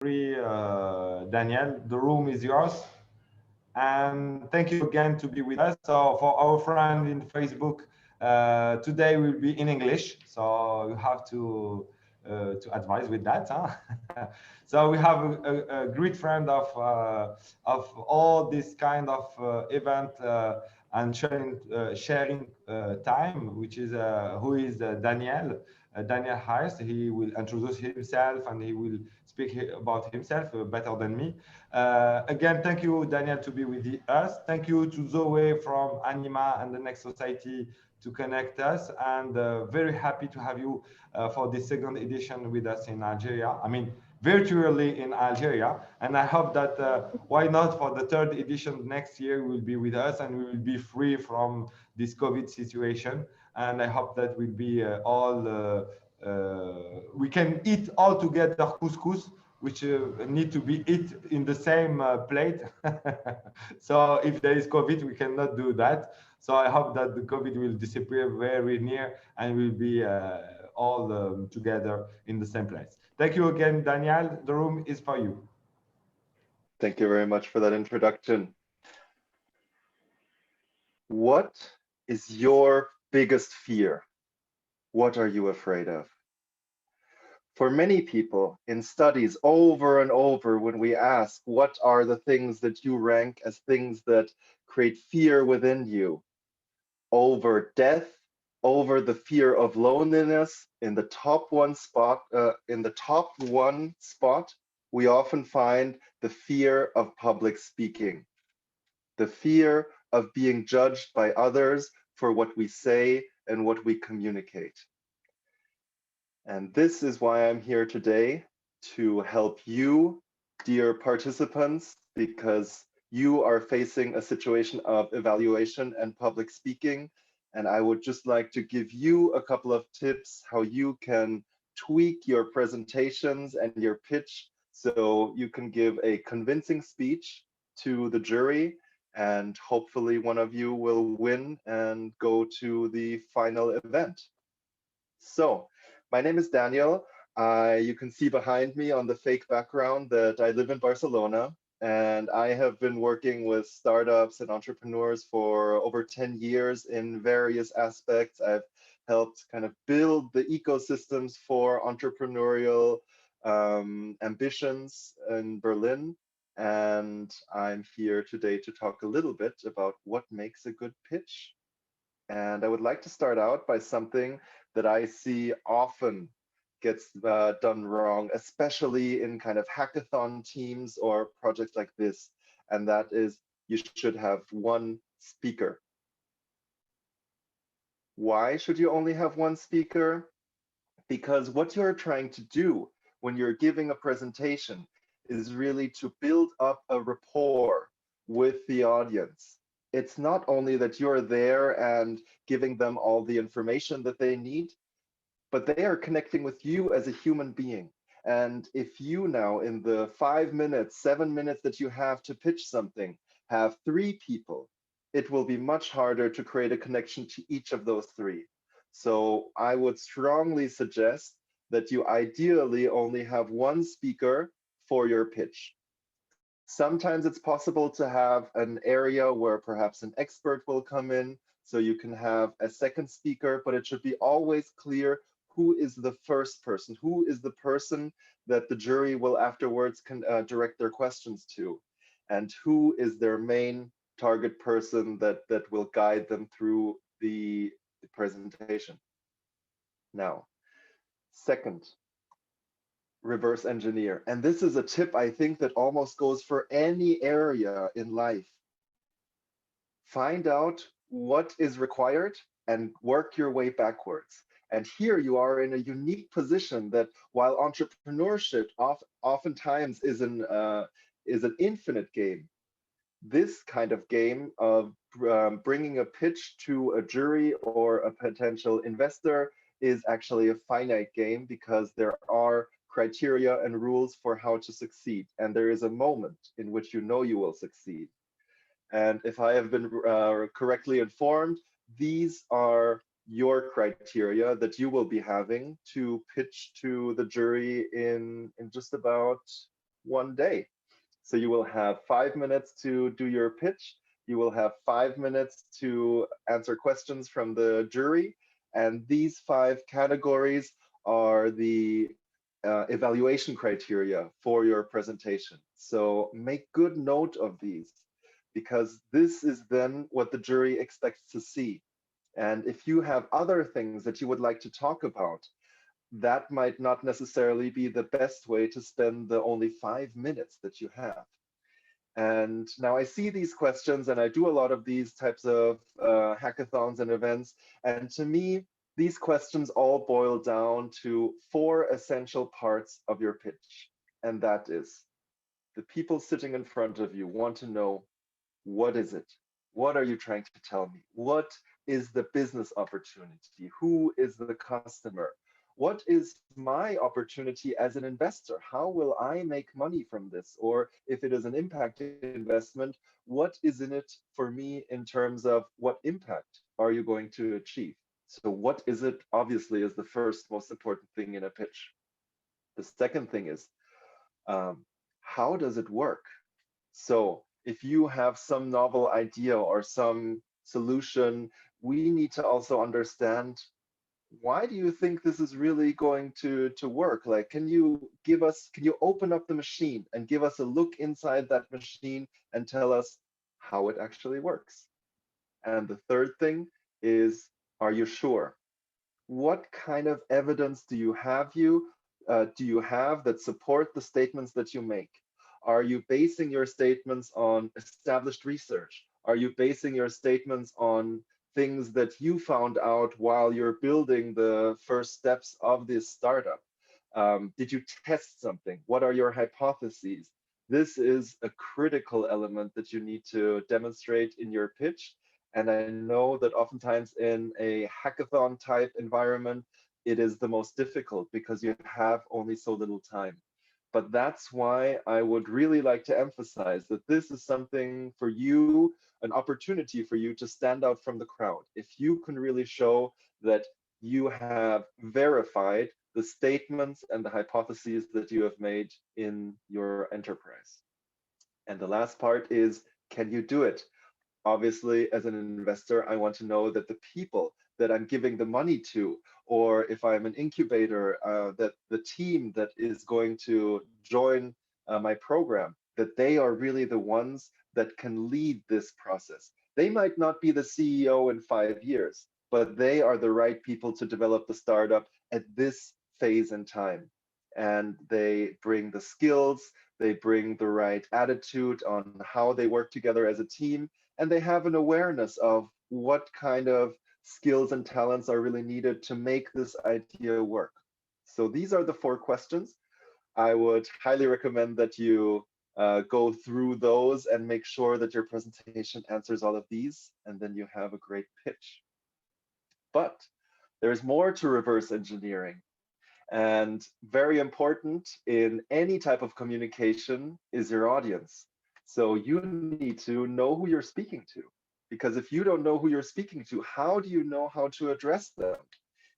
Daniel. The room is yours. And thank you again to be with us. So for our friend in Facebook, today will be in English. So you have to advise with that. Huh? So we have a great friend of all this kind of event and sharing time, which is who is Daniel. Daniel Heist. He will introduce himself and he will speak about himself better than me. Again, thank you, Daniel, to be with us. Thank you to Zoe from Anima and the Next Society to connect us. And very happy to have you for the second edition with us in Algeria. I mean, virtually in Algeria. And I hope that why not for the third edition next year, you will be with us and we will be free from this COVID situation. And I hope that we'll be we can eat all together couscous, which need to be eat in the same plate. So if there is COVID, we cannot do that. So I hope that the COVID will disappear very near and we'll be all together in the same place. Thank you again, Daniel. The room is for you. Thank you very much for that introduction. What is your biggest fear? What are you afraid of? For many people in studies over and over, when we ask, what are the things that you rank as things that create fear within you? Over death, over the fear of loneliness, in the top one spot, we often find the fear of public speaking, the fear of being judged by others for what we say and what we communicate. And this is why I'm here today, to help you, dear participants, because you are facing a situation of evaluation and public speaking. And I would just like to give you a couple of tips how you can tweak your presentations and your pitch so you can give a convincing speech to the jury, and hopefully one of you will win and go to the final event. So, my name is Daniel. You can see behind me on the fake background that I live in Barcelona, and I have been working with startups and entrepreneurs for over 10 years in various aspects. I've helped kind of build the ecosystems for entrepreneurial ambitions in Berlin. And I'm here today to talk a little bit about what makes a good pitch. And I would like to start out by something that I see often gets done wrong, especially in kind of hackathon teams or projects like this. And that is, you should have one speaker. Why should you only have one speaker? Because what you're trying to do when you're giving a presentation is really to build up a rapport with the audience. It's not only that you're there and giving them all the information that they need, but they are connecting with you as a human being. And if you now, in the 5 minutes, 7 minutes that you have to pitch something, have 3 people, it will be much harder to create a connection to each of those 3. So I would strongly suggest that you ideally only have one speaker for your pitch. Sometimes it's possible to have an area where perhaps an expert will come in, so you can have a second speaker, but it should be always clear who is the first person, who is the person that the jury will afterwards direct their questions to, and who is their main target person that will guide them through the presentation. Now, second, reverse engineer. And this is a tip I think that almost goes for any area in life. Find out what is required and work your way backwards. And here you are in a unique position that while entrepreneurship oftentimes is an infinite game, this kind of game of bringing a pitch to a jury or a potential investor is actually a finite game, because there are criteria and rules for how to succeed. And there is a moment in which you know you will succeed. And if I have been correctly informed, these are your criteria that you will be having to pitch to the jury in just about one day. So you will have 5 minutes to do your pitch. You will have 5 minutes to answer questions from the jury. And these 5 categories are the evaluation criteria for your presentation. So make good note of these, because this is then what the jury expects to see. And if you have other things that you would like to talk about, that might not necessarily be the best way to spend the only 5 minutes that you have. And now I see these questions, and I do a lot of these types of hackathons and events. And to me, these questions all boil down to 4 essential parts of your pitch. And that is, the people sitting in front of you want to know, what is it? What are you trying to tell me? What is the business opportunity? Who is the customer? What is my opportunity as an investor? How will I make money from this? Or if it is an impact investment, what is in it for me in terms of what impact are you going to achieve? So what is it, obviously, is the first most important thing in a pitch. The second thing is, how does it work? So if you have some novel idea or some solution, we need to also understand, why do you think this is really going to work? Like, can you open up the machine and give us a look inside that machine and tell us how it actually works? And the third thing is, are you sure? What kind of evidence do you have that support the statements that you make? Are you basing your statements on established research? Are you basing your statements on things that you found out while you're building the first steps of this startup? Did you test something? What are your hypotheses? This is a critical element that you need to demonstrate in your pitch. And I know that oftentimes in a hackathon type environment, it is the most difficult because you have only so little time. But that's why I would really like to emphasize that this is something for you, an opportunity for you to stand out from the crowd. If you can really show that you have verified the statements and the hypotheses that you have made in your enterprise. And the last part is, can you do it? Obviously, as an investor, I want to know that the people that I'm giving the money to, or if I'm an incubator, that the team that is going to join my program, that they are really the ones that can lead this process. They might not be the CEO in 5 years, but they are the right people to develop the startup at this phase in time. And they bring the skills, they bring the right attitude on how they work together as a team, and they have an awareness of what kind of skills and talents are really needed to make this idea work. So these are the 4 questions. I would highly recommend that you go through those and make sure that your presentation answers all of these, and then you have a great pitch. But there's more to reverse engineering. And very important in any type of communication is your audience. So you need to know who you're speaking to, because if you don't know who you're speaking to, how do you know how to address them?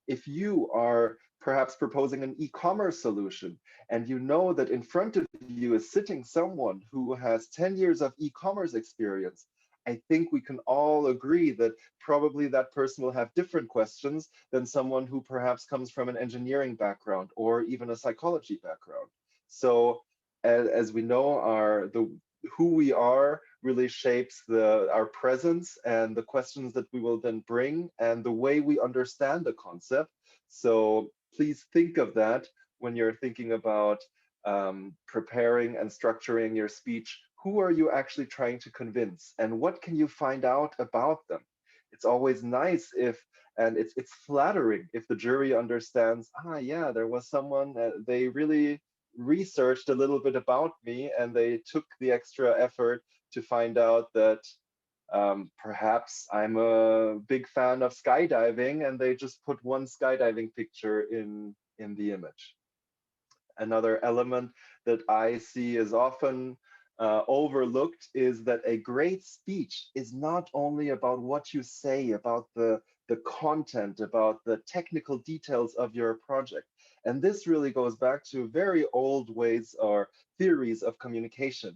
If you are perhaps proposing an e-commerce solution and you know that in front of you is sitting someone who has 10 years of e-commerce experience, I think we can all agree that probably that person will have different questions than someone who perhaps comes from an engineering background or even a psychology background. So as we know, who we are really shapes our presence and the questions that we will then bring and the way we understand the concept. So please think of that when you're thinking about preparing and structuring your speech. Who are you actually trying to convince, and what can you find out about them? It's always nice and it's flattering if the jury understands, yeah, there was someone, they really researched a little bit about me and they took the extra effort to find out that perhaps I'm a big fan of skydiving and they just put one skydiving picture in the image. Another element that I see is often overlooked is that a great speech is not only about what you say, about the content, about the technical details of your project. And this really goes back to very old ways or theories of communication.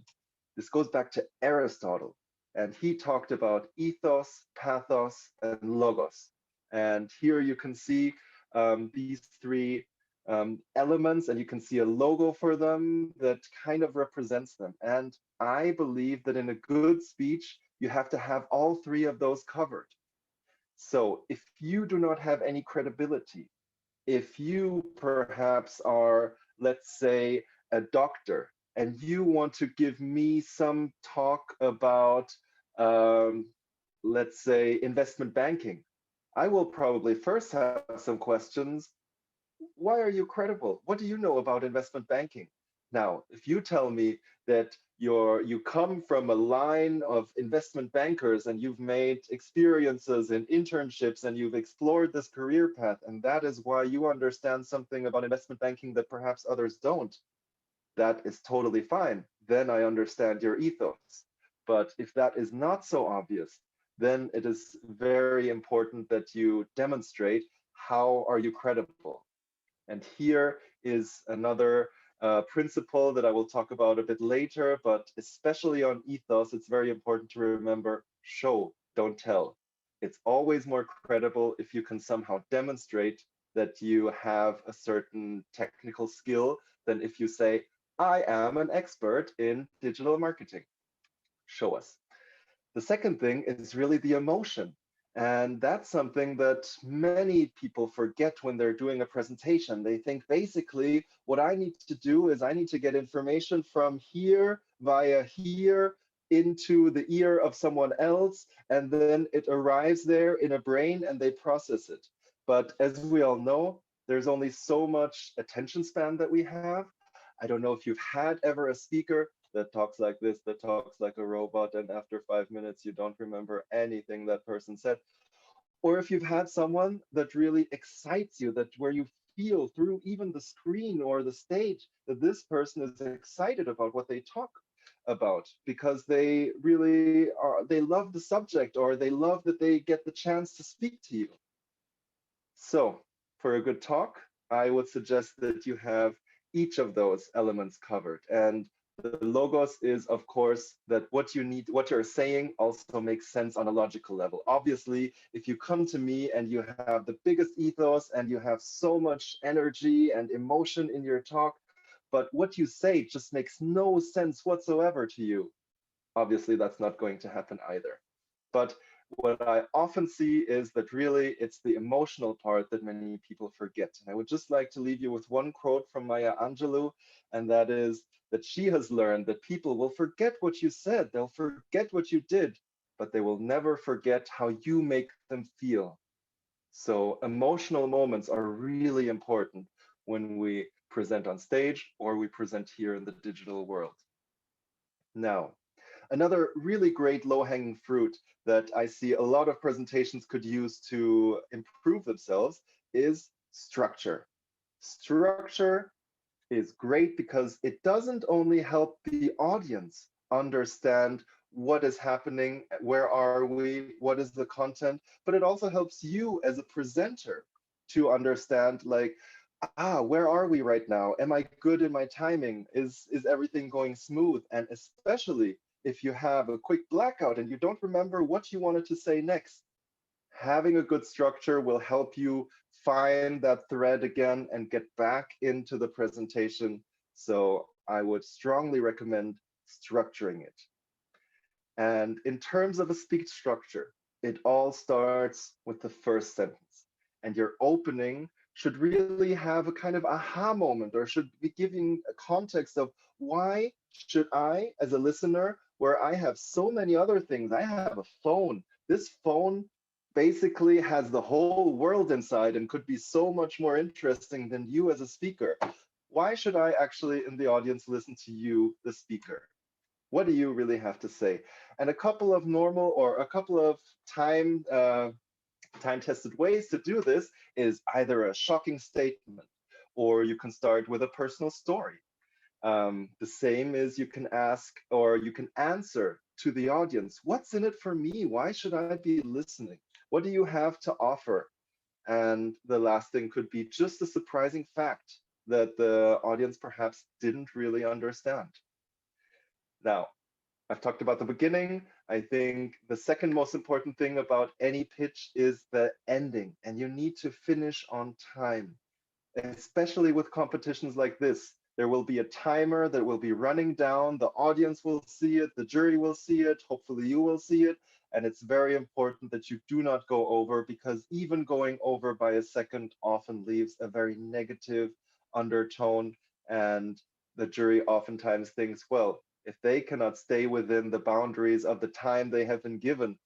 This goes back to Aristotle, and he talked about ethos, pathos, and logos. And here you can see these three elements, and you can see a logo for them that kind of represents them. And I believe that in a good speech, you have to have all three of those covered. So if you do not have any credibility, if you perhaps are, let's say, a doctor, and you want to give me some talk about, let's say, investment banking, I will probably first have some questions. Why are you credible? What do you know about investment banking? Now, if you tell me that you come from a line of investment bankers and you've made experiences and internships and you've explored this career path, and that is why you understand something about investment banking that perhaps others don't, that is totally fine. Then I understand your ethos. But if that is not so obvious, then it is very important that you demonstrate how are you credible. And here is another principle that I will talk about a bit later, but especially on ethos, it's very important to remember: show, don't tell. It's always more credible if you can somehow demonstrate that you have a certain technical skill than if you say, I am an expert in digital marketing. Show us. The second thing is really the emotion. And that's something that many people forget when they're doing a presentation. They think basically what I need to do is I need to get information from here via here into the ear of someone else, and then it arrives there in a brain and they process it. But as we all know, there's only so much attention span that we have. I don't know if you've had ever a speaker that talks like this, that talks like a robot, and after 5 minutes, you don't remember anything that person said. Or if you've had someone that really excites you, that where you feel through even the screen or the stage that this person is excited about what they talk about because they really are, they love the subject or they love that they get the chance to speak to you. So for a good talk, I would suggest that you have each of those elements covered. And the logos is, of course, that what you need, what you're saying also makes sense on a logical level. Obviously, if you come to me and you have the biggest ethos and you have so much energy and emotion in your talk, but what you say just makes no sense whatsoever to you, obviously that's not going to happen either. But what I often see is that really it's the emotional part that many people forget. And I would just like to leave you with one quote from Maya Angelou, and that is that she has learned that people will forget what you said, they'll forget what you did, but they will never forget how you make them feel. So emotional moments are really important when we present on stage or we present here in the digital world. Now, another really great low-hanging fruit that I see a lot of presentations could use to improve themselves is structure. Structure is great because it doesn't only help the audience understand what is happening, where are we, what is the content, but it also helps you as a presenter to understand, like, where are we right now? Am I good in my timing? Is everything going smooth? And especially if you have a quick blackout and you don't remember what you wanted to say next, having a good structure will help you find that thread again and get back into the presentation. So I would strongly recommend structuring it. And in terms of a speech structure, it all starts with the first sentence. And your opening should really have a kind of aha moment, or should be giving a context of why should I, as a listener, where I have so many other things, I have a phone. This phone basically has the whole world inside and could be so much more interesting than you as a speaker. Why should I actually in the audience listen to you, the speaker? What do you really have to say? And a couple of normal or a couple of time-tested ways to do this is either a shocking statement, or you can start with a personal story. The same is you can ask or you can answer to the audience, what's in it for me? Why should I be listening? What do you have to offer? And the last thing could be just a surprising fact. that the audience perhaps didn't really understand. Now, I've talked about the beginning. I think the second most important thing about any pitch is the ending, and you need to finish on time, especially with competitions like this. There will be a timer that will be running down. The audience will see it, the jury will see it, hopefully you will see it. And it's very important that you do not go over, because even going over by a second often leaves a very negative undertone. And the jury oftentimes thinks, well, if they cannot stay within the boundaries of the time they have been given,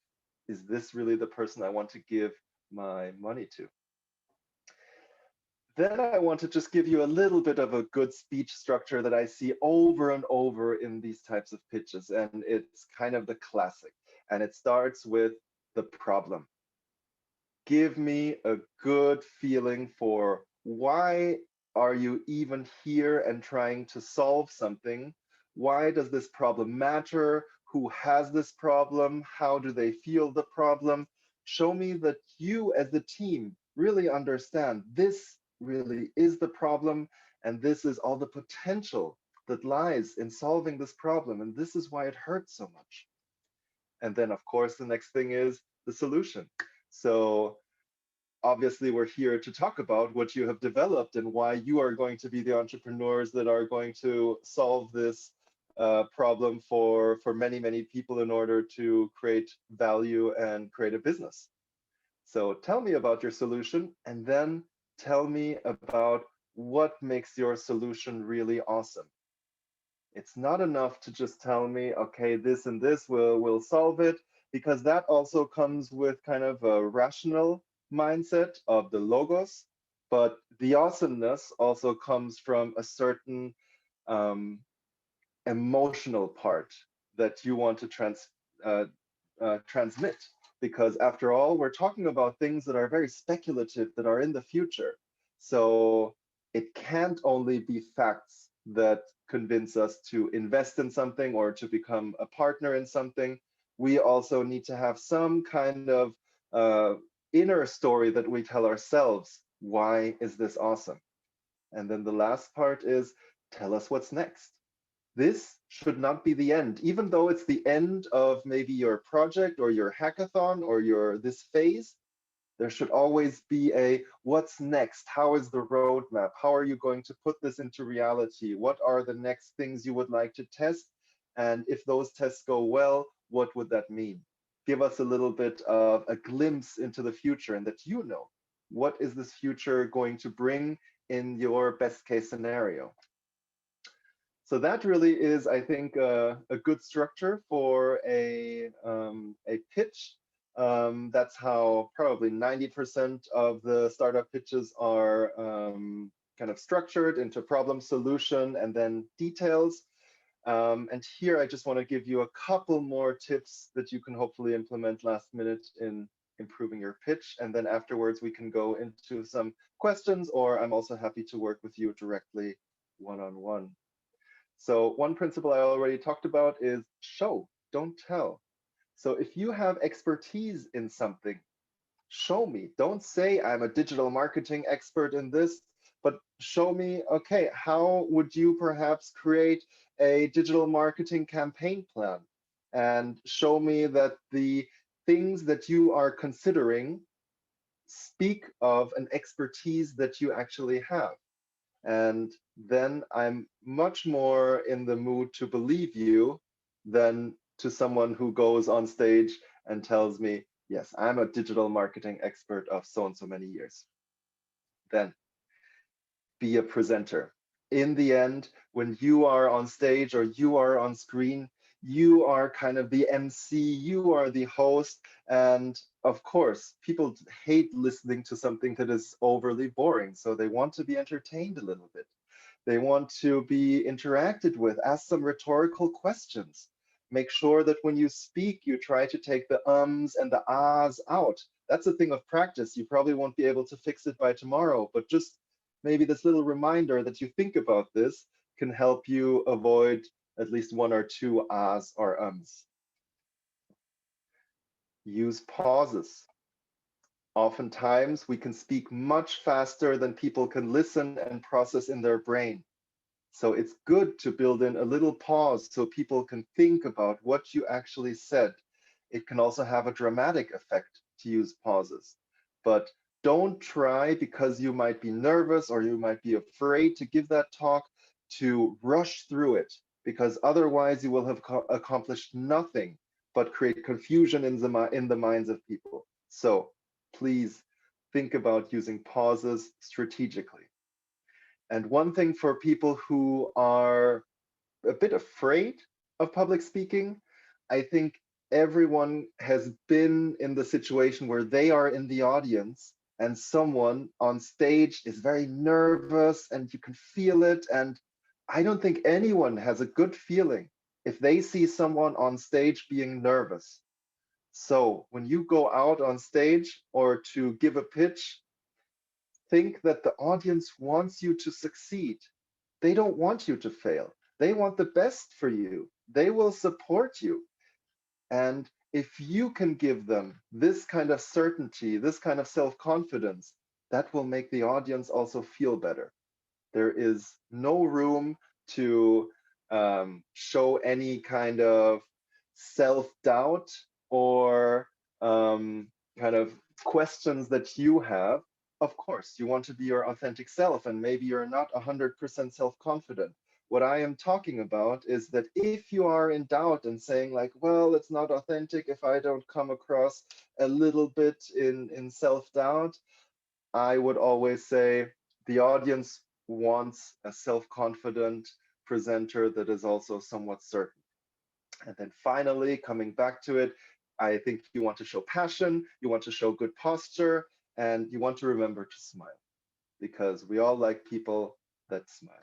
is this really the person I want to give my money to? Then I want to just give you a little bit of a good speech structure that I see over and over in these types of pitches, and it's kind of the classic. And it starts with the problem. Give me a good feeling for why are you even here and trying to solve something? Why does this problem matter? Who has this problem? How do they feel the problem? Show me that you as the team really understand this really is the problem, and this is all the potential that lies in solving this problem, and this is why it hurts so much. And then, of course, the next thing is the solution. So obviously, we're here to talk about what you have developed and why you are going to be the entrepreneurs that are going to solve this problem for many, many people in order to create value and create a business. So tell me about your solution, and then tell me about what makes your solution really awesome. It's not enough to just tell me, okay, this and this will solve it, because that also comes with kind of a rational mindset of the logos. But the awesomeness also comes from a certain emotional part that you want to transmit. Because after all, we're talking about things that are very speculative, that are in the future. So it can't only be facts that convince us to invest in something or to become a partner in something. We also need to have some kind of inner story that we tell ourselves. Why is this awesome? And then the last part is, tell us what's next. This should not be the end, even though it's the end of maybe your project or your hackathon or this phase. There should always be a what's next? How is the roadmap? How are you going to put this into reality? What are the next things you would like to test? And if those tests go well, what would that mean? Give us a little bit of a glimpse into the future, and that you know, what is this future going to bring in your best case scenario? So that really is, I think, a good structure for a pitch. That's how probably 90% of the startup pitches are kind of structured into problem, solution, and then details. And here I just want to give you a couple more tips that you can hopefully implement last minute in improving your pitch. And then afterwards we can go into some questions, or I'm also happy to work with you directly one-on-one. So one principle I already talked about is show, don't tell. So if you have expertise in something, show me. Don't say I'm a digital marketing expert in this, but show me, okay, how would you perhaps create a digital marketing campaign plan? And show me that the things that you are considering speak of an expertise that you actually have. And then I'm much more in the mood to believe you than to someone who goes on stage and tells me, yes, I'm a digital marketing expert of so and so many years. Then be a presenter. In the end, when you are on stage or you are on screen, you are kind of the MC, you are the host. And of course, people hate listening to something that is overly boring. So they want to be entertained a little bit. They want to be interacted with, ask some rhetorical questions. Make sure that when you speak, you try to take the ums and the ahs out. That's a thing of practice. You probably won't be able to fix it by tomorrow, but just maybe this little reminder that you think about this can help you avoid at least one or two ahs or ums. Use pauses. Oftentimes, we can speak much faster than people can listen and process in their brain. So it's good to build in a little pause so people can think about what you actually said. It can also have a dramatic effect to use pauses. But don't try, because you might be nervous or you might be afraid to give that talk, to rush through it, because otherwise you will have accomplished nothing but create confusion in the minds of people. So please think about using pauses strategically. And one thing for people who are a bit afraid of public speaking, I think everyone has been in the situation where they are in the audience and someone on stage is very nervous and you can feel it. And I don't think anyone has a good feeling if they see someone on stage being nervous. So when you go out on stage or to give a pitch, think that the audience wants you to succeed. They don't want you to fail. They want the best for you. They will support you. And if you can give them this kind of certainty, this kind of self-confidence, that will make the audience also feel better. There is no room to show any kind of self-doubt or kind of questions that you have. Of course, you want to be your authentic self, and maybe you're not 100% self-confident. What I am talking about is that if you are in doubt and saying like, well, it's not authentic if I don't come across a little bit in self-doubt, I would always say the audience wants a self-confident presenter that is also somewhat certain. And then finally, coming back to it, I think you want to show passion, you want to show good posture, and you want to remember to smile, because we all like people that smile.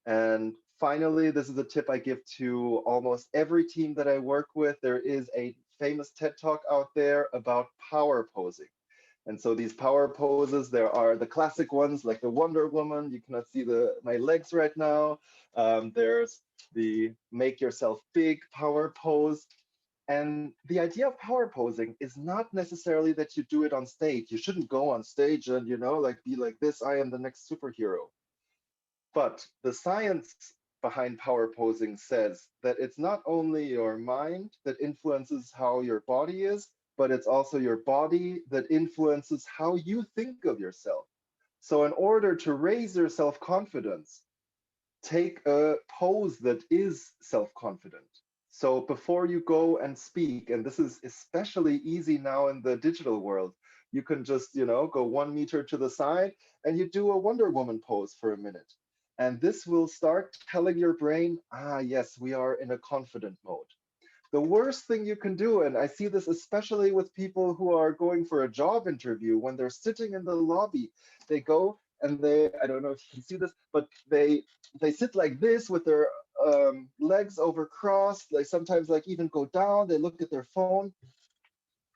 And finally, this is a tip I give to almost every team that I work with. There is a famous TED Talk out there about power posing. And so these power poses, there are the classic ones like the Wonder Woman. You cannot see my legs right now. There's the make yourself big power pose. And the idea of power posing is not necessarily that you do it on stage. You shouldn't go on stage and, like be like this, I am the next superhero. But the science behind power posing says that it's not only your mind that influences how your body is, but it's also your body that influences how you think of yourself. So in order to raise your self-confidence, take a pose that is self-confident. So before you go and speak, and this is especially easy now in the digital world, you can just, go 1 meter to the side and you do a Wonder Woman pose for a minute. And this will start telling your brain, yes, we are in a confident mode. The worst thing you can do, and I see this especially with people who are going for a job interview, when they're sitting in the lobby, they go and I don't know if you can see this, but they sit like this with their legs over crossed. They sometimes like even go down, they look at their phone.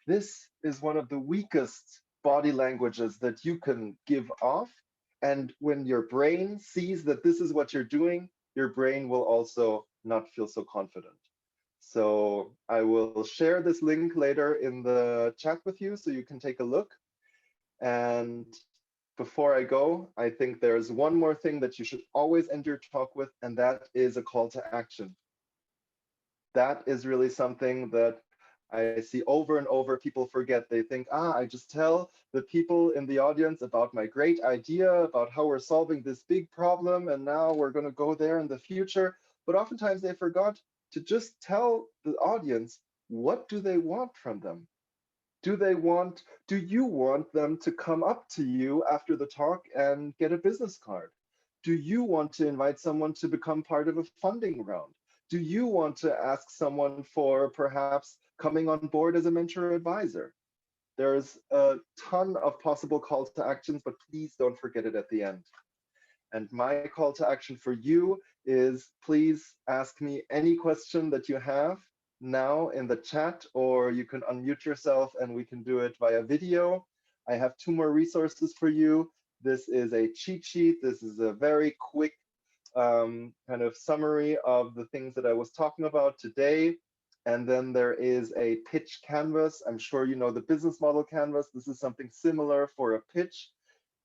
This is one of the weakest body languages that you can give off. And when your brain sees that this is what you're doing, your brain will also not feel so confident. So I will share this link later in the chat with you so you can take a look. And before I go, I think there's one more thing that you should always end your talk with, and that is a call to action. That is really something that I see over and over. People forget. They think, I just tell the people in the audience about my great idea, about how we're solving this big problem, and now we're going to go there in the future. But oftentimes they forgot to just tell the audience, what do they want from them? Do you want them to come up to you after the talk and get a business card? Do you want to invite someone to become part of a funding round? Do you want to ask someone for perhaps coming on board as a mentor advisor? There's a ton of possible calls to actions, but please don't forget it at the end. And my call to action for you is, please ask me any question that you have now in the chat, or you can unmute yourself and we can do it via video. I have 2 more resources for you. This is a cheat sheet. This is a very quick kind of summary of the things that I was talking about today. And then there is a pitch canvas. I'm sure you know the business model canvas. This is something similar for a pitch.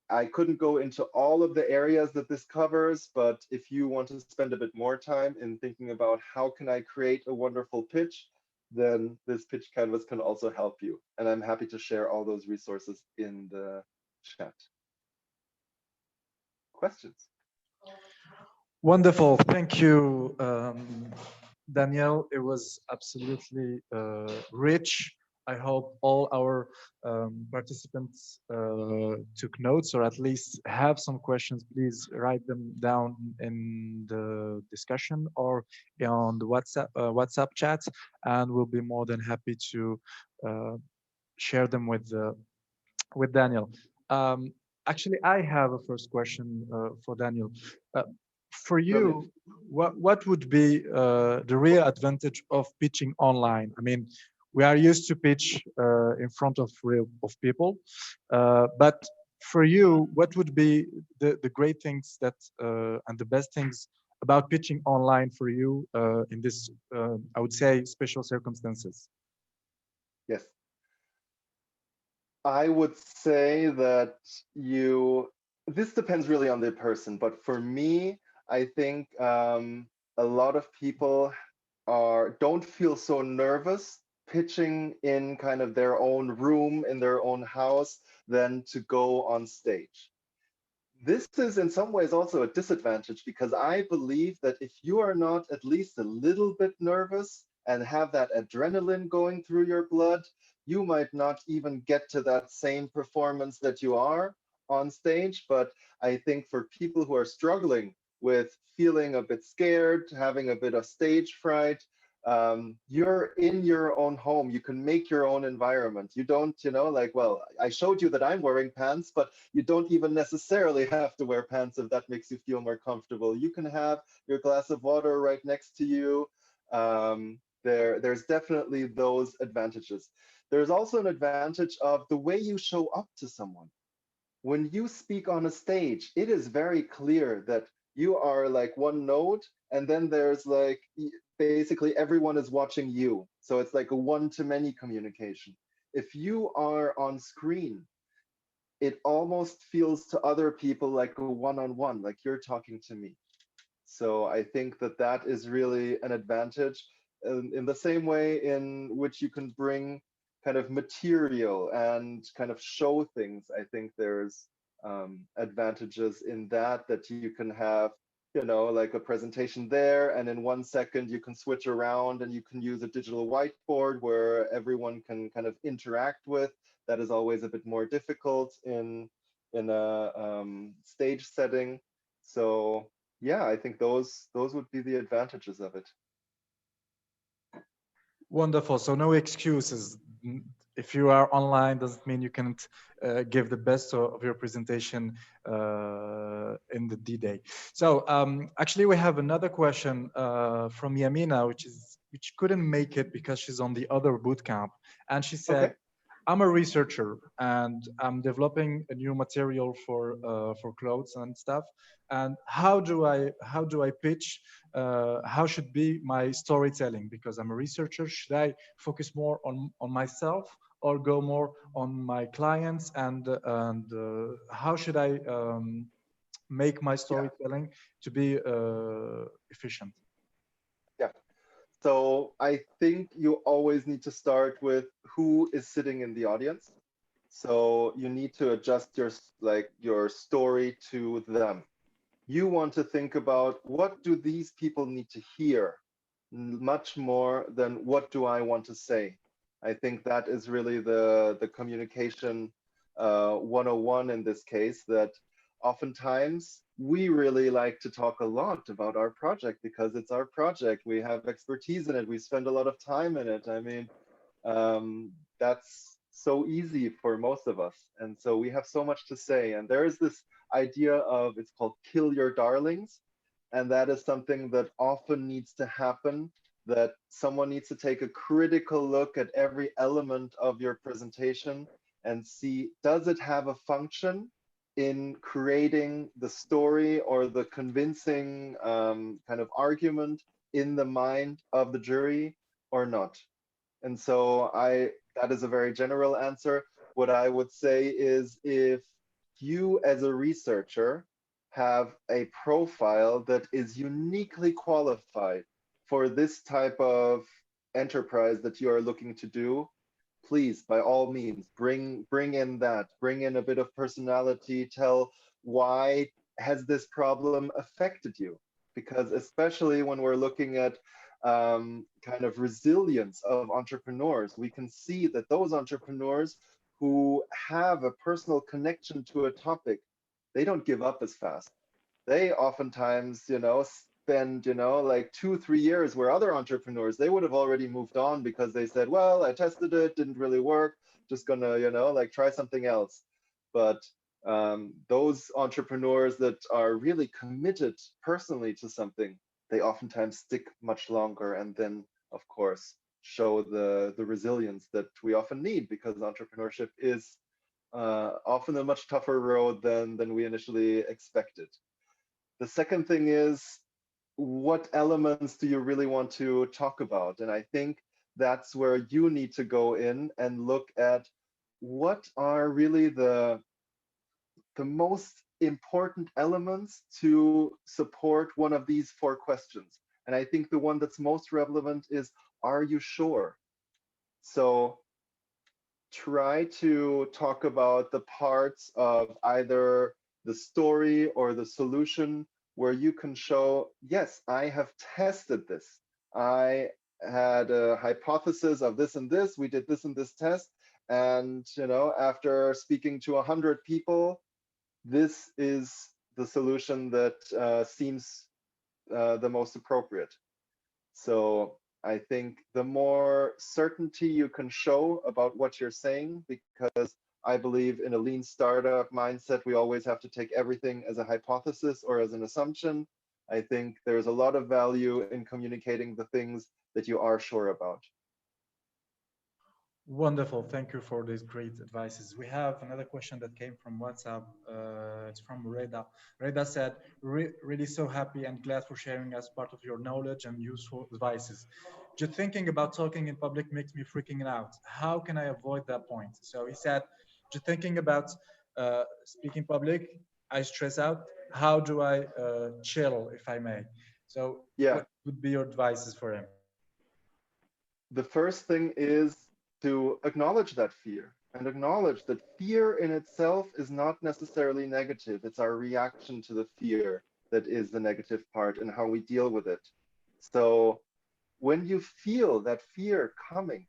I couldn't go into all of the areas that this covers, but if you want to spend a bit more time in thinking about how can I create a wonderful pitch, then this pitch canvas can also help you. And I'm happy to share all those resources in the chat. Questions? Wonderful. Thank you, Daniel. It was absolutely rich. I hope all our participants took notes or at least have some questions. Please write them down in the discussion or on the WhatsApp chat, and we'll be more than happy to share them with Daniel. Actually, I have a first question for Daniel. For Brilliant. you, what would be the real advantage of pitching online? I mean, we are used to pitch in front of people, but for you, what would be the great things that and the best things about pitching online for you in this, I would say, special circumstances? Yes. I would say that this depends really on the person, but for me, I think a lot of people don't feel so nervous pitching in kind of their own room, in their own house, than to go on stage. This is in some ways also a disadvantage because I believe that if you are not at least a little bit nervous and have that adrenaline going through your blood, you might not even get to that same performance that you are on stage. But I think for people who are struggling with feeling a bit scared, having a bit of stage fright, you're in your own home. You can make your own environment. You don't, like, well, I showed you that I'm wearing pants, but you don't even necessarily have to wear pants if that makes you feel more comfortable. You can have your glass of water right next to you. There's definitely those advantages. There's also an advantage of the way you show up to someone. When you speak on a stage, it is very clear that you are like one note, and then there's like basically everyone is watching you. So it's like a one-to-many communication. If you are on screen, it almost feels to other people like a one-on-one, like you're talking to me. So I think that that is really an advantage in the same way in which you can bring kind of material and kind of show things. I think there's advantages in that you can have, like a presentation there, and in 1 second you can switch around and you can use a digital whiteboard where everyone can kind of interact with. That is always a bit more difficult in a stage setting. So yeah, I think those would be the advantages of it. Wonderful. So no excuses. If you are online, doesn't mean you can't give the best of your presentation in the D-Day. So actually, we have another question from Yamina, which couldn't make it because she's on the other bootcamp, and she said, Okay. I'm a researcher and I'm developing a new material for clothes and stuff. And how do I pitch? How should be my storytelling? Because I'm a researcher, should I focus more on myself or go more on my clients? And how should I make my storytelling to be efficient? Yeah. So I think you always need to start with who is sitting in the audience. So you need to adjust your story to them. You want to think about, what do these people need to hear, much more than what do I want to say. I think that is really the communication 101 in this case, that oftentimes we really like to talk a lot about our project because it's our project. We have expertise in it. We spend a lot of time in it. I mean, that's so easy for most of us. And so we have so much to say. And there is this idea of, it's called kill your darlings. And that is something that often needs to happen, that someone needs to take a critical look at every element of your presentation and see, does it have a function in creating the story or the convincing kind of argument in the mind of the jury? or not? And so that is a very general answer. What I would say is, if you as a researcher have a profile that is uniquely qualified for this type of enterprise that you are looking to do, please, by all means, bring in that, bring in a bit of personality, tell why has this problem affected you? Because especially when we're looking at kind of resilience of entrepreneurs, we can see that those entrepreneurs who have a personal connection to a topic, they don't give up as fast. They oftentimes, spend, like 2, 3 years, where other entrepreneurs, they would have already moved on because they said, well, I tested it, didn't really work, just gonna, like try something else. But those entrepreneurs that are really committed personally to something, they oftentimes stick much longer, and then, of course, show the resilience that we often need, because entrepreneurship is often a much tougher road than we initially expected. The second thing is, what elements do you really want to talk about? And I think that's where you need to go in and look at what are really the most important elements to support one of these 4 questions. And I think the one that's most relevant is, are you sure? So try to talk about the parts of either the story or the solution where you can show, yes, I have tested this. I had a hypothesis of this and this. We did this and this test. And, after speaking to 100 people, this is the solution that seems the most appropriate. So I think the more certainty you can show about what you're saying, because I believe in a lean startup mindset, we always have to take everything as a hypothesis or as an assumption. I think there's a lot of value in communicating the things that you are sure about. Wonderful. Thank you for these great advices. We have another question that came from WhatsApp. It's from Reda. Reda said, really so happy and glad for sharing as part of your knowledge and useful advices. Just thinking about talking in public makes me freaking out. How can I avoid that point? So he said, just thinking about speaking public, I stress out. How do I chill, if I may? So Yeah, what would be your advices for him? the first thing is to acknowledge that fear, and acknowledge that fear in itself is not necessarily negative. It's our reaction to the fear that is the negative part, and how we deal with it. So when you feel that fear coming,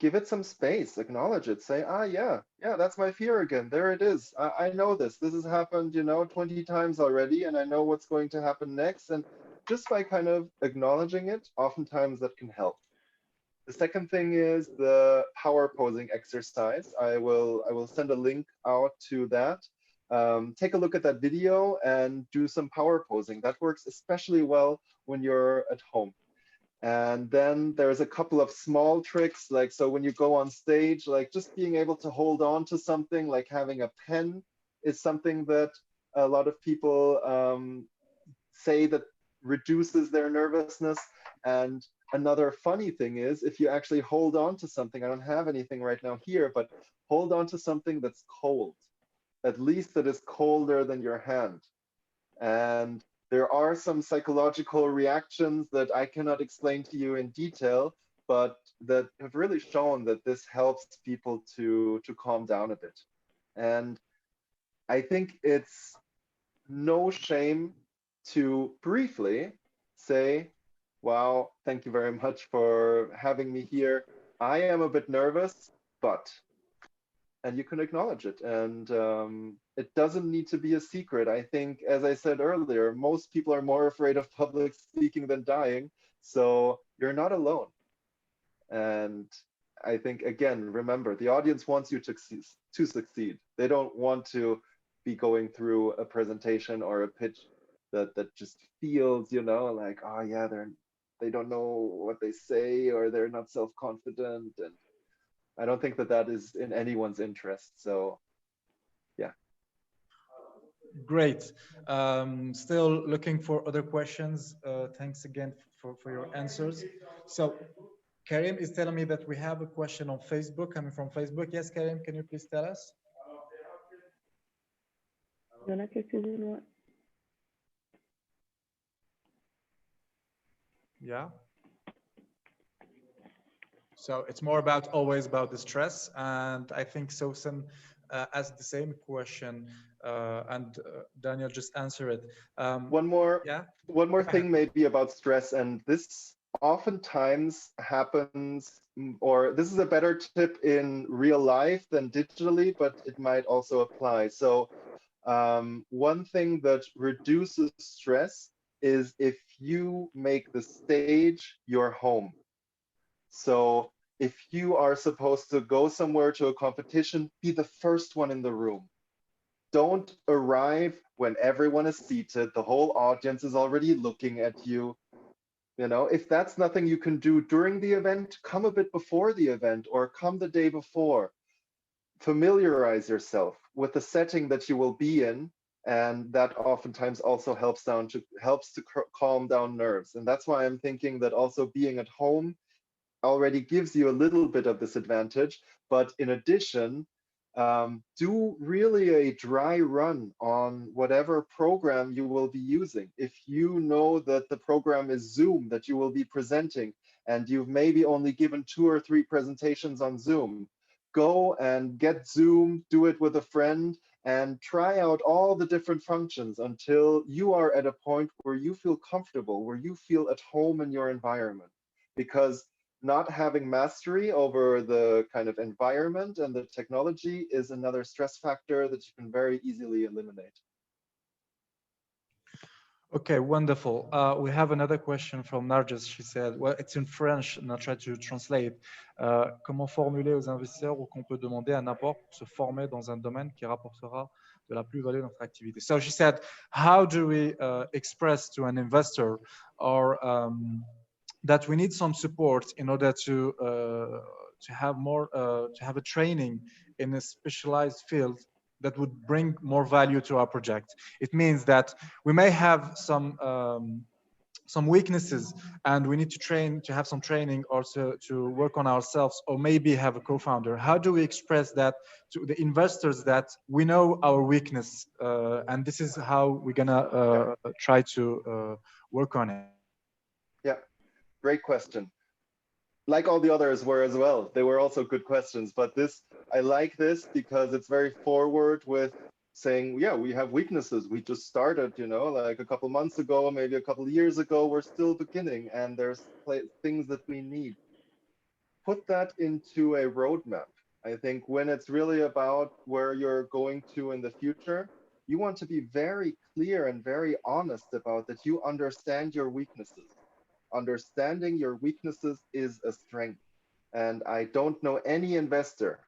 give it some space, acknowledge it, say, yeah, that's my fear again. There it is. I know this. This has happened, 20 times already, and I know what's going to happen next. And just by kind of acknowledging it, oftentimes that can help. The second thing is the power posing exercise. I will send a link out to that. Take a look at that video and do some power posing. That works especially well when you're at home. And then there's a couple of small tricks, like, so when you go on stage, like just being able to hold on to something, like having a pen, is something that a lot of people say that reduces their nervousness. And another funny thing is, if you actually hold on to something, I don't have anything right now here, but hold on to something that's cold, at least that is colder than your hand. And there are some psychological reactions that I cannot explain to you in detail, but that have really shown that this helps people to calm down a bit. And I think it's no shame to briefly say, wow, thank you very much for having me here. I am a bit nervous, but, and you can acknowledge it. And it doesn't need to be a secret. I think, as I said earlier, most people are more afraid of public speaking than dying. So you're not alone. And I think, again, remember, the audience wants you to succeed. They don't want to be going through a presentation or a pitch that just feels, like, oh yeah, they don't know what they say, or they're not self-confident. And I don't think that is in anyone's interest. So yeah. Great. Still looking for other questions. Thanks again for your answers. So Karim is telling me that we have a question on Facebook, coming from Facebook. Yes, Karim, can you please tell us? Il y en a quelques-unes, ouais. Yeah. So it's more about always about the stress, and I think Sosan asked the same question, and Daniel just answered it. One more Go ahead. thing maybe about stress, and this oftentimes happens, or this is a better tip in real life than digitally, but it might also apply. So one thing that reduces stress is if you make the stage your home. So if you are supposed to go somewhere to a competition, be the first one in the room. Don't arrive when everyone is seated, the whole audience is already looking at you. You know, if that's nothing you can do during the event, come a bit before the event or come the day before. Familiarize yourself with the setting that you will be in, and that oftentimes also helps to calm down nerves. And that's why I'm thinking that also being at home already gives you a little bit of this advantage. But in addition, do really a dry run on whatever program you will be using. If you know that the program is Zoom that you will be presenting, and you've maybe only given 2 or 3 presentations on Zoom, go and get Zoom, do it with a friend, and try out all the different functions until you are at a point where you feel comfortable, where you feel at home in your environment. Because not having mastery over the kind of environment and the technology is another stress factor that you can very easily eliminate. Okay, wonderful. We have another question from Narges. She said, well, it's in French, and I'll try to translate. Comment formuler aux investisseurs ou qu'on peut demander à n'importe pour se former dans un domaine qui rapportera de la plus-value à notre activité? So she said, how do we express to an investor or that we need some support in order to have more to have a training in a specialized field that would bring more value to our project? It means that we may have some weaknesses and we need to have some training also to work on ourselves, or maybe have a co-founder. How do we express that to the investors that we know our weakness and this is how we're gonna try to work on it? Yeah, great question. Like all the others were as well. They were also good questions, but this, I like this because it's very forward with saying, yeah, we have weaknesses. We just started, you know, like a couple months ago, maybe a couple of years ago, we're still beginning, and there's things that we need. Put that into a roadmap. I think when it's really about where you're going to in the future, you want to be very clear and very honest about that you understand your weaknesses. Understanding your weaknesses is a strength. And I don't know any investor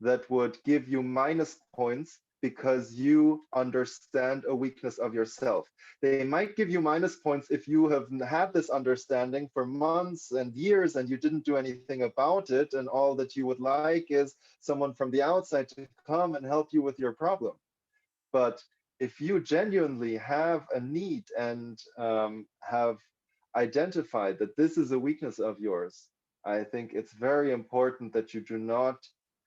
that would give you minus points because you understand a weakness of yourself. They might give you minus points if you have had this understanding for months and years and you didn't do anything about it, and all that you would like is someone from the outside to come and help you with your problem. But if you genuinely have a need and have identified that this is a weakness of yours, I think it's very important that you do not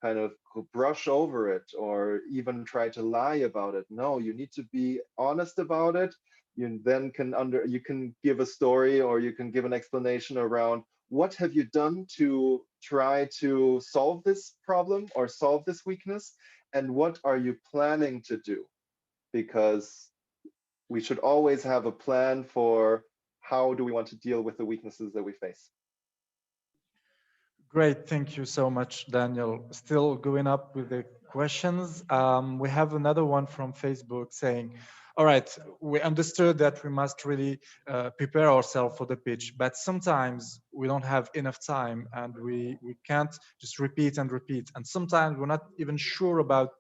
kind of brush over it or even try to lie about it. No, you need to be honest about it. You then you can give a story, or you can give an explanation around what have you done to try to solve this problem or solve this weakness, and what are you planning to do? Because we should always have a plan for how do we want to deal with the weaknesses that we face. Great, thank you so much, Daniel. Still going up with the questions. We have another one from Facebook saying, all right, we understood that we must really prepare ourselves for the pitch, but sometimes we don't have enough time and we can't just repeat and repeat. And sometimes we're not even sure about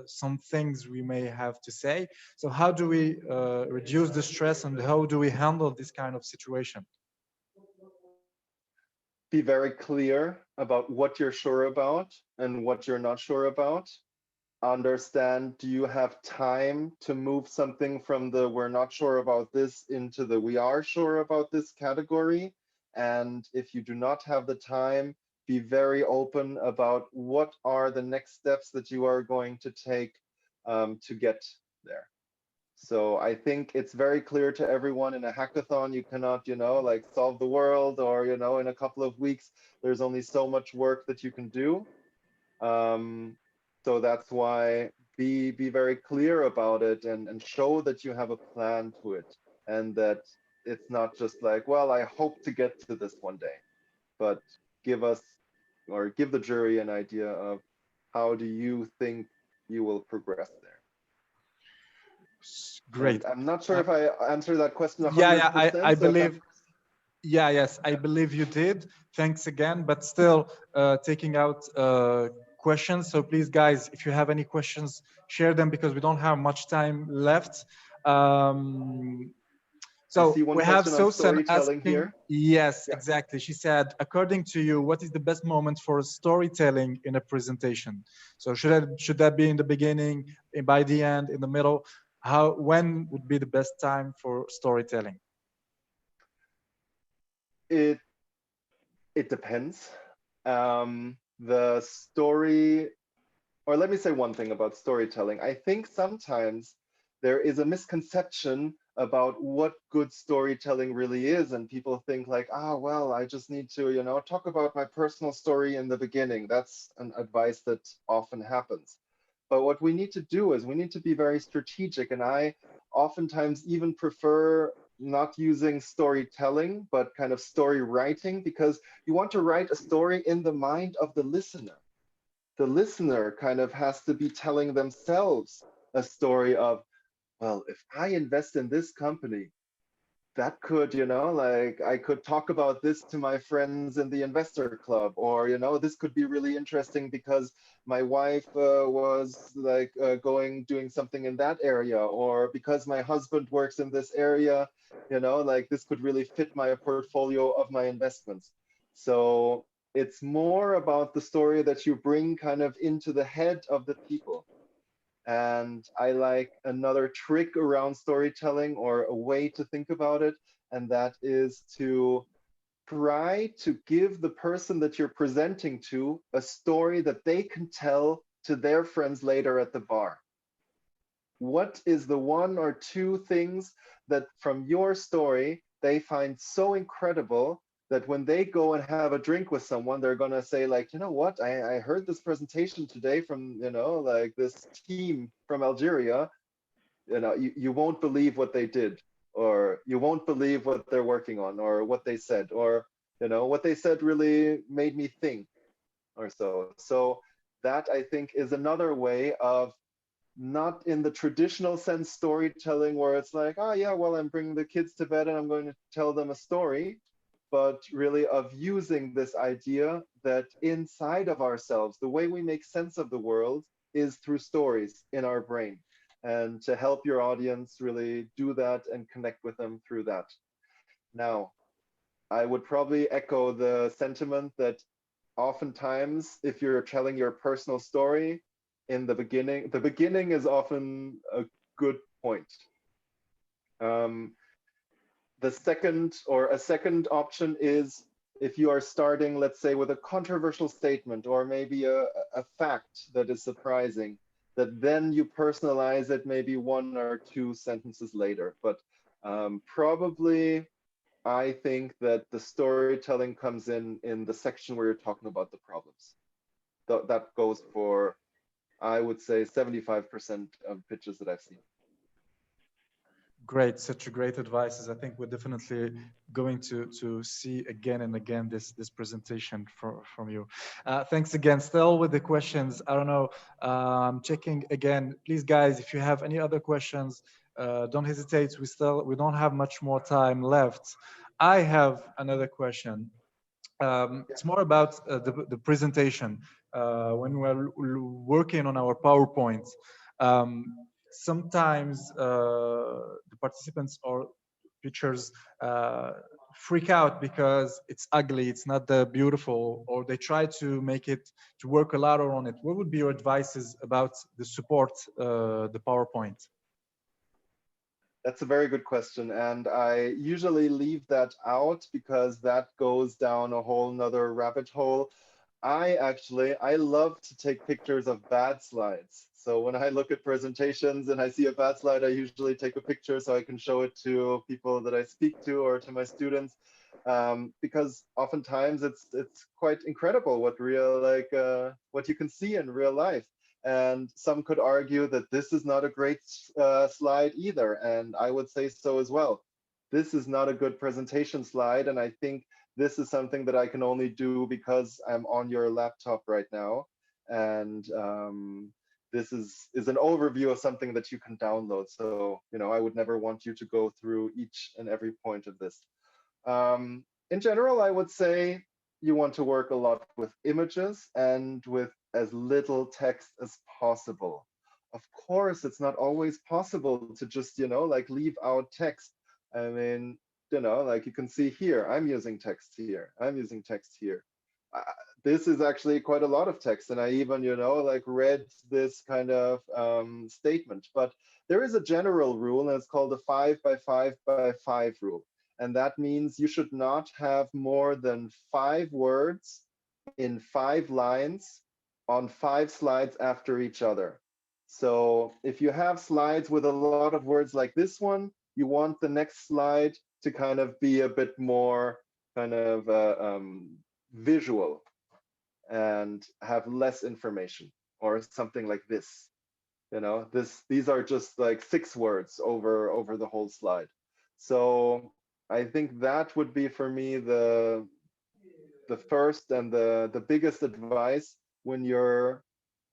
some things we may have to say. So how do we reduce the stress, and how do we handle this kind of situation? Be very clear about what you're sure about and what you're not sure about. understand, do you have time to move something from the we're not sure about this into the we are sure about this category? And if you do not have the time, be very open about what are the next steps that you are going to take to get there. So I think it's very clear to everyone in a hackathon, you cannot, like solve the world, or, in a couple of weeks, there's only so much work that you can do. So that's why be very clear about it and show that you have a plan to it, and that it's not just like, well, I hope to get to this one day, but give us, or give the jury, an idea of how do you think you will progress there. Great. And I'm not sure if I answered that question 100%. Yeah, I so believe. Yes, I believe you did. Thanks again, but still taking out questions. So please, guys, if you have any questions, share them because we don't have much time left. So see one we have question on Susan storytelling asking, here. yes, Yeah. exactly. She said, according to you, what is the best moment for storytelling in a presentation? So should that be in the beginning, by the end, in the middle? When would be the best time for storytelling? It depends. The story, or let me say one thing about storytelling. I think sometimes there is a misconception about what good storytelling really is, and people think like, well, I just need to, talk about my personal story in the beginning. That's an advice that often happens. But what we need to do is we need to be very strategic, and I oftentimes even prefer not using storytelling, but kind of story writing, because you want to write a story in the mind of the listener. The listener kind of has to be telling themselves a story of, well, if I invest in this company, that could, like I could talk about this to my friends in the investor club, or, this could be really interesting because my wife was like doing something in that area, or because my husband works in this area, like this could really fit my portfolio of my investments. So it's more about the story that you bring kind of into the head of the people. And I like another trick around storytelling, or a way to think about it, and that is to try to give the person that you're presenting to a story that they can tell to their friends later at the bar. What is the one or two things that from your story they find so incredible that when they go and have a drink with someone, they're going to say like, what, I heard this presentation today from, like this team from Algeria, you won't believe what they did, or you won't believe what they're working on, or what they said, or, what they said really made me think, or so. So that, I think, is another way of, not in the traditional sense storytelling where it's like, oh yeah, well, I'm bringing the kids to bed and I'm going to tell them a story, but really of using this idea that inside of ourselves, the way we make sense of the world is through stories in our brain, and to help your audience really do that and connect with them through that. Now, I would probably echo the sentiment that oftentimes, if you're telling your personal story in the beginning is often a good point. A second option is, if you are starting, let's say, with a controversial statement, or maybe a fact that is surprising, that then you personalize it maybe one or two sentences later. But probably, I think that the storytelling comes in the section where you're talking about the problems. That goes for, I would say, 75% of pitches that I've seen. Great, such a great advice. I think we're definitely going to see again and again this presentation from you. Thanks again. Still with the questions. I don't know. Checking again. Please, guys, if you have any other questions, don't hesitate. We don't have much more time left. I have another question. It's more about the presentation. When we're working on our PowerPoint, sometimes the participants or pitchers freak out because it's ugly, it's not the beautiful, or they try to make it to work a lot on it, what would be your advices about the support, the PowerPoint? That's a very good question. And I usually leave that out because that goes down a whole nother rabbit hole. I love to take pictures of bad slides. So when I look at presentations and I see a bad slide, I usually take a picture so I can show it to people that I speak to or to my students. Because oftentimes it's quite incredible what what you can see in real life. And some could argue that this is not a great slide either. And I would say so as well. This is not a good presentation slide. And I think this is something that I can only do because I'm on your laptop right now. And this is an overview of something that you can download. So, you know, I would never want you to go through each and every point of this. In general, I would say you want to work a lot with images and with as little text as possible. Of course, it's not always possible to just, you know, like leave out text. I mean, you know, like you can see here, I'm using text here, I'm using text here. This is actually quite a lot of text, and I even, you know, like read this kind of statement. But there is a general rule, and it's called the 5 by 5 by 5 rule. And that means you should not have more than 5 words in 5 lines on 5 slides after each other. So if you have slides with a lot of words like this one, you want the next slide to kind of be a bit more kind of visual and have less information, or something like this. You know, these are just like 6 words over the whole slide. So I think that would be for me the first and the biggest advice when you're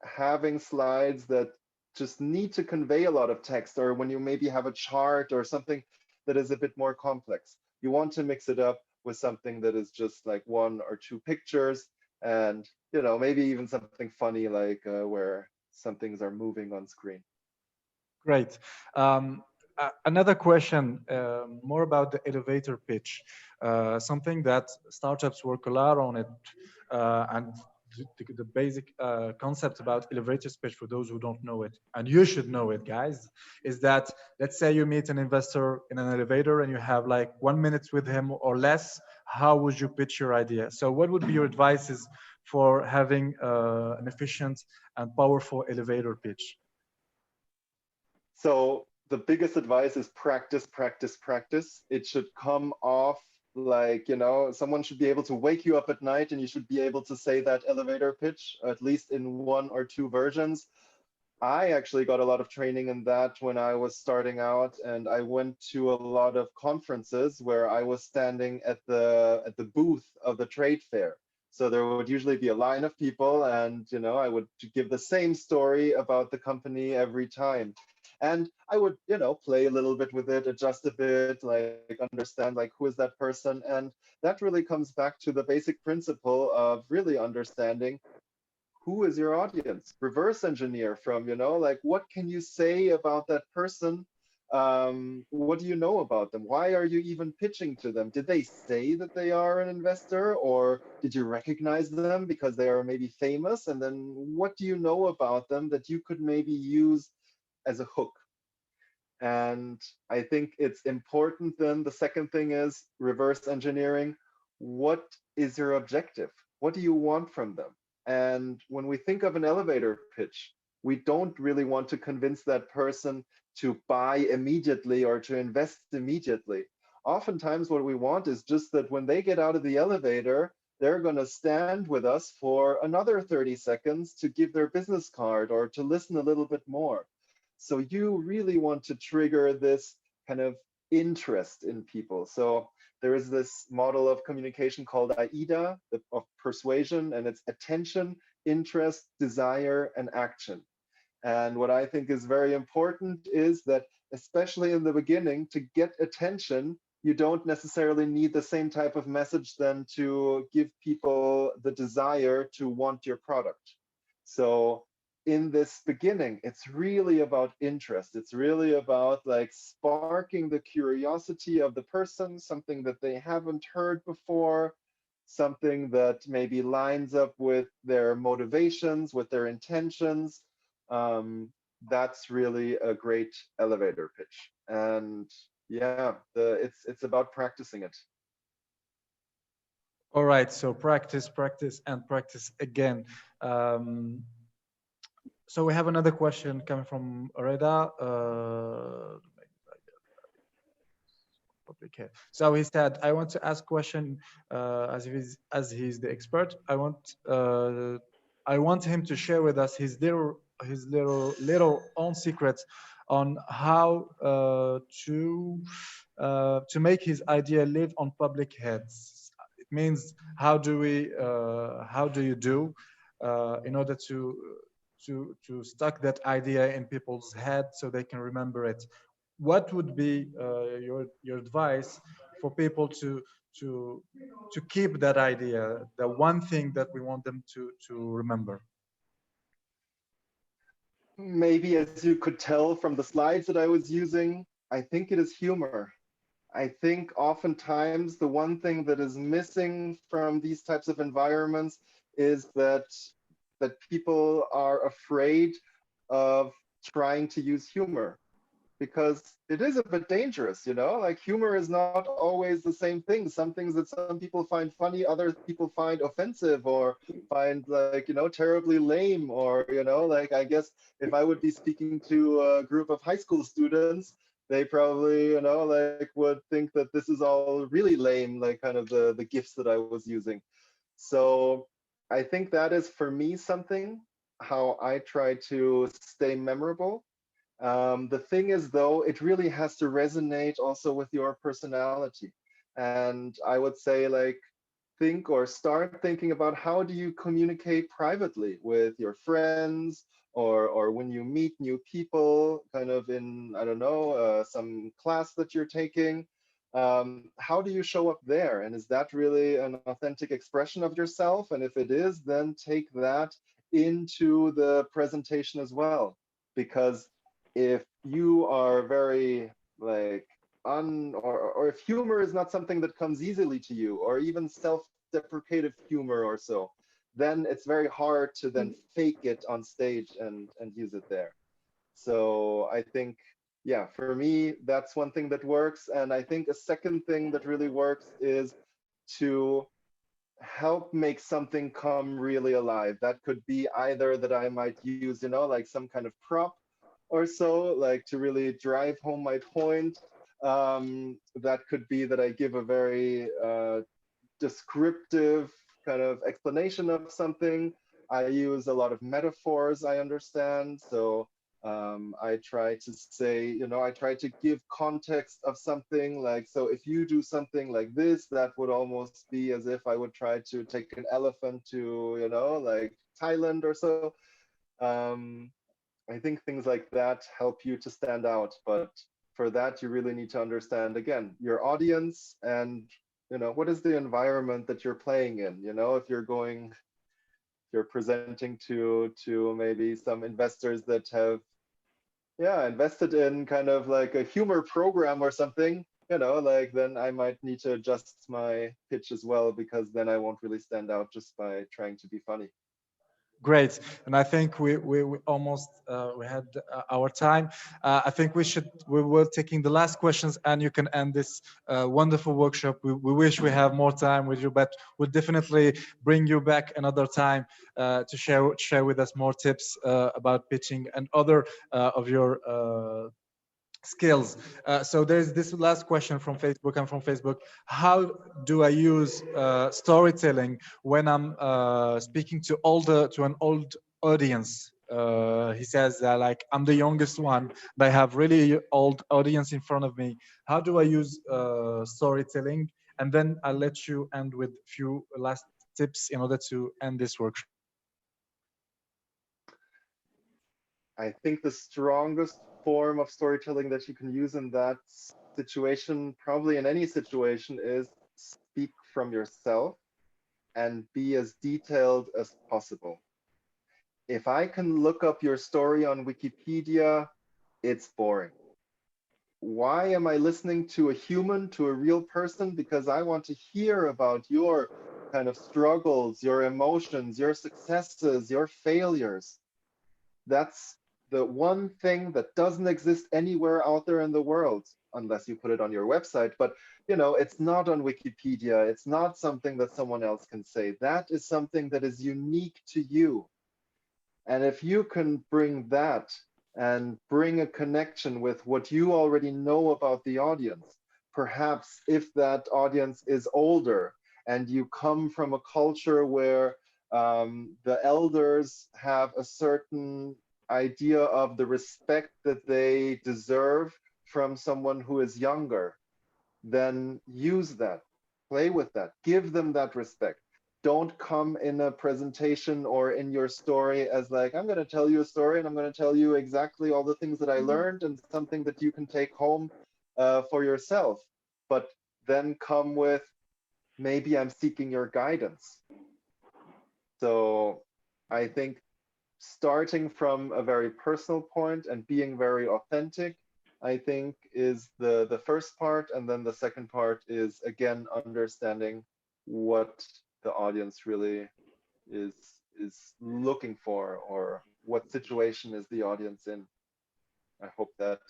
having slides that just need to convey a lot of text, or when you maybe have a chart or something that is a bit more complex. You want to mix it up with something that is just like 1 or 2 pictures, and, you know, maybe even something funny like where some things are moving on screen. Great. Another question, more about the elevator pitch, something that startups work a lot on it, and the basic concept about elevator pitch, for those who don't know it, and you should know it, guys, is that, let's say you meet an investor in an elevator and you have like 1 minute with him or less. How would you pitch your idea? So what would be your advices for having an efficient and powerful elevator pitch? So the biggest advice is practice, practice, practice. It should come off like, you know, someone should be able to wake you up at night and you should be able to say that elevator pitch, at least in 1 or 2 versions. I actually got a lot of training in that when I was starting out, and I went to a lot of conferences where I was standing at the booth of the trade fair. So there would usually be a line of people, and, you know, I would give the same story about the company every time. And I would, you know, play a little bit with it, adjust a bit, like understand like who is that person. And that really comes back to the basic principle of really understanding who is your audience. Reverse engineer from, you know, like what can you say about that person? What do you know about them? Why are you even pitching to them? Did they say that they are an investor, or did you recognize them because they are maybe famous? And then what do you know about them that you could maybe use as a hook? And I think it's important then, the second thing is reverse engineering. What is your objective? What do you want from them? And when we think of an elevator pitch, we don't really want to convince that person to buy immediately or to invest immediately. Oftentimes what we want is just that when they get out of the elevator, they're going to stand with us for another 30 seconds to give their business card or to listen a little bit more. So you really want to trigger this kind of interest in people. So there is this model of communication called AIDA, of persuasion, and it's attention, interest, desire, and action. And what I think is very important is that, especially in the beginning, to get attention, you don't necessarily need the same type of message then to give people the desire to want your product. So in this beginning, it's really about interest. It's really about like sparking the curiosity of the person, something that they haven't heard before, something that maybe lines up with their motivations, with their intentions. That's really a great elevator pitch. And yeah, it's about practicing it. All right, so practice, practice, and practice again. So we have another question coming from Reda. Okay. So he said, "I want to ask question as he's the expert. I want him to share with us his little own secrets on how to make his idea live on public heads. It means how do you do in order to stuck that idea in people's head so they can remember it. What would be your advice for people to keep that idea, the one thing that we want them to remember? Maybe as you could tell from the slides that I was using, I think it is humor. I think oftentimes the one thing that is missing from these types of environments is that people are afraid of trying to use humor, because it is a bit dangerous, you know, like humor is not always the same thing. Some things that some people find funny, other people find offensive or find like, you know, terribly lame, or, you know, like I guess if I would be speaking to a group of high school students, they probably, you know, like would think that this is all really lame, like kind of the gifts that I was using. So I think that is for me something how I try to stay memorable. The thing is, though, it really has to resonate also with your personality. And I would say, like, think or start thinking about how do you communicate privately with your friends, or when you meet new people, kind of in, I don't know, some class that you're taking. How do you show up there? And is that really an authentic expression of yourself? And if it is, then take that into the presentation as well. Because if you are very like or if humor is not something that comes easily to you, or even self-deprecative humor or so, then it's very hard to then fake it on stage and use it there. So I think, yeah, for me, that's one thing that works. And I think a second thing that really works is to help make something come really alive. That could be either that I might use, you know, like some kind of prop or so, like to really drive home my point. That could be that I give a very descriptive kind of explanation of something. I use a lot of metaphors, I understand. So I try to say, you know, I try to give context of something, like, so if you do something like this, that would almost be as if I would try to take an elephant to, you know, like Thailand or so. I think things like that help you to stand out. But for that, you really need to understand, again, your audience and, you know, what is the environment that you're playing in? You know, if you're presenting to maybe some investors that have, yeah, invested in kind of like a humor program or something, you know, like then I might need to adjust my pitch as well, because then I won't really stand out just by trying to be funny. Great, and I think we almost we had our time. I think we were taking the last questions, and you can end this wonderful workshop. We wish we have more time with you, but we'll definitely bring you back another time to share with us more tips about pitching and other of your skills. So there's this last question from Facebook. And from Facebook, how do I use storytelling when I'm speaking to an old audience? He says that, like, I'm the youngest one, but I have really old audience in front of me. How do I use storytelling? And then I'll let you end with a few last tips in order to end this workshop. I think the strongest form of storytelling that you can use in that situation, probably in any situation, is speak from yourself and be as detailed as possible. if I can look up your story on Wikipedia, it's boring. Why am I listening to a human, to a real person? Because I want to hear about your kind of struggles, your emotions, your successes, your failures. That's the one thing that doesn't exist anywhere out there in the world, unless you put it on your website. But you know, it's not on Wikipedia. It's not something that someone else can say. That is something that is unique to you. And if you can bring that and bring a connection with what you already know about the audience, perhaps if that audience is older and you come from a culture where the elders have a certain idea of the respect that they deserve from someone who is younger, then use that, play with that, give them that respect. Don't come in a presentation or in your story as like, I'm going to tell you a story and I'm going to tell you exactly all the things that I learned and something that you can take home for yourself. But then come with, maybe I'm seeking your guidance. So I think starting from a very personal point and being very authentic, I think is the first part. And then the second part is, again, understanding what the audience really is looking for, or what situation is the audience in. I hope that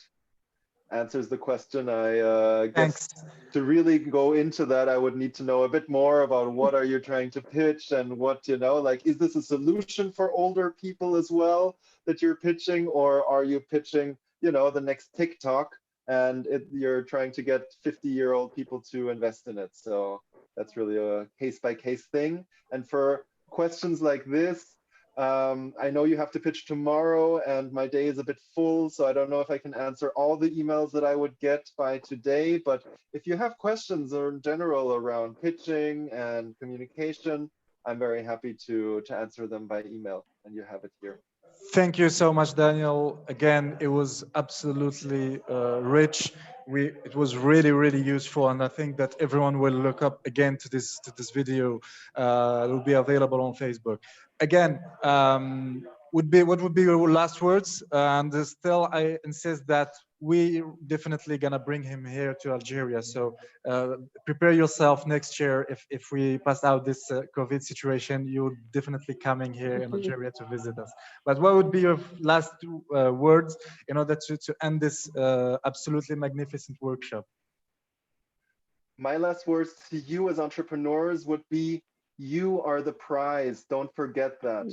answers the question. I guess to really go into that, I would need to know a bit more about what are you trying to pitch and what, you know, like, is this a solution for older people as well that you're pitching, or are you pitching, you know, the next TikTok and you're trying to get 50-year-old people to invest in it? So that's really a case-by-case thing. And for questions like this, I know you have to pitch tomorrow and my day is a bit full, so I don't know if I can answer all the emails that I would get by today. But if you have questions or in general around pitching and communication, I'm very happy to answer them by email, and you have it here. Thank you so much, Daniel. Again, it was absolutely rich. It was really, really useful, and I think that everyone will look up again to this video. It will be available on Facebook. Again, what would be your last words? And still, I insist that we definitely gonna bring him here to Algeria. So prepare yourself next year. If we pass out this COVID situation, you're definitely coming here in Algeria to visit us. But what would be your last words in order to end this absolutely magnificent workshop? My last words to you as entrepreneurs would be, you are the prize. Don't forget that.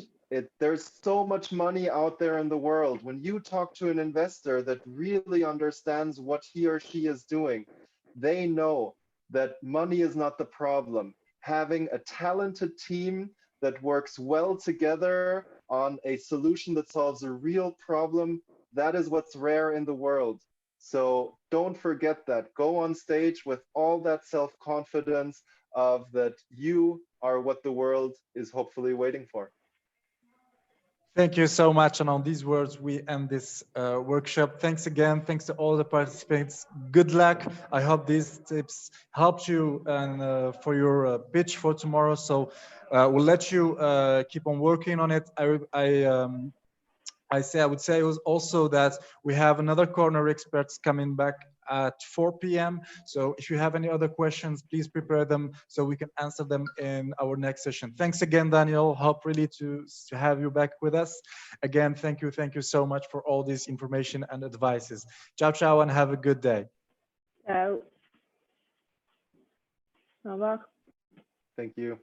There's so much money out there in the world. When you talk to an investor that really understands what he or she is doing, they know that money is not the problem. Having a talented team that works well together on a solution that solves a real problem, that is what's rare in the world. So don't forget that. Go on stage with all that self-confidence of that you are what the world is hopefully waiting for. Thank you so much. And on these words, we end this workshop. Thanks again. Thanks to all the participants. Good luck. I hope these tips helped you and for your pitch for tomorrow. So we'll let you keep on working on it. I would say also that we have another corner experts coming back at 4 p.m. So if you have any other questions, please prepare them so we can answer them in our next session. Thanks again, Daniel. Hope really to have you back with us. Again, thank you so much for all this information and advices. Ciao, ciao, and have a good day. Ciao. Au revoir. Thank you.